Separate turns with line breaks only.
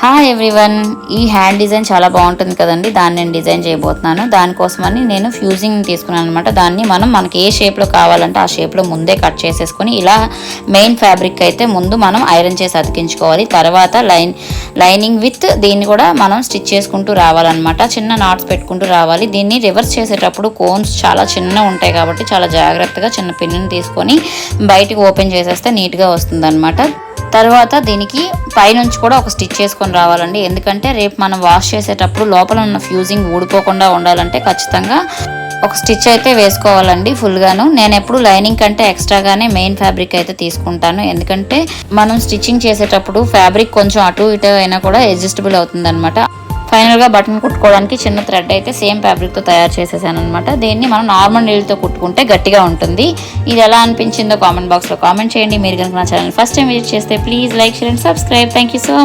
Hi everyone, ఈ hand design చాలా బాగుంటుంది కదండి. దాన్ని నేను డిజైన్ చేయబోతున్నాను. దానికోసమని నేను ఫ్యూజింగ్ తీసుకున్నాను అనమాట. దాన్ని మనకి ఏ షేప్లో కావాలంటే ఆ షేప్లో ముందే కట్ చేసేసుకొని ఇలా మెయిన్ ఫ్యాబ్రిక్ అయితే ముందు మనం ఐరన్ చేసి అతికించుకోవాలి. తర్వాత లైనింగ్ విత్ దీన్ని కూడా మనం స్టిచ్ చేసుకుంటూ రావాలన్నమాట. చిన్న నాట్స్ పెట్టుకుంటూ రావాలి. దీన్ని రివర్స్ చేసేటప్పుడు కోన్స్ చాలా చిన్న ఉంటాయి కాబట్టి చాలా జాగ్రత్తగా చిన్న పిన్నుని తీసుకొని బయటికి ఓపెన్ చేసేస్తే నీట్గా వస్తుంది అనమాట. తర్వాత దీనికి పైనుంచి కూడా ఒక స్టిచ్ చేసుకొని రావాలండి. ఎందుకంటే రేపు మనం వాష్ చేసేటప్పుడు లోపల ఉన్న ఫ్యూజింగ్ ఊడిపోకుండా ఉండాలంటే ఖచ్చితంగా ఒక స్టిచ్ అయితే వేసుకోవాలండి ఫుల్గాను. నేను ఎప్పుడు లైనింగ్ కంటే ఎక్స్ట్రాగానే మెయిన్ ఫ్యాబ్రిక్ అయితే తీసుకుంటాను. ఎందుకంటే మనం స్టిచ్చింగ్ చేసేటప్పుడు ఫ్యాబ్రిక్ కొంచెం అటు ఇటు అయినా కూడా అడ్జస్టబుల్ అవుతుంది అనమాట. ఫైనల్గా బటన్ కుట్టుకోవడానికి చిన్న థ్రెడ్ అయితే సేమ్ ఫ్యాబ్రిక్తో తయారు చేసేసాను అనమాట. దీన్ని మనం నార్మల్ నీళ్ళతో కుట్టుకుంటే గట్టిగా ఉంటుంది. ఇది ఎలా అనిపించిందో కామెంట్ బాక్స్లో కామెంట్ చేయండి. మీరు కనుక నా ఛానల్ ఫస్ట్ టైం విజిట్ చేస్తే please like, share and subscribe. Thank you so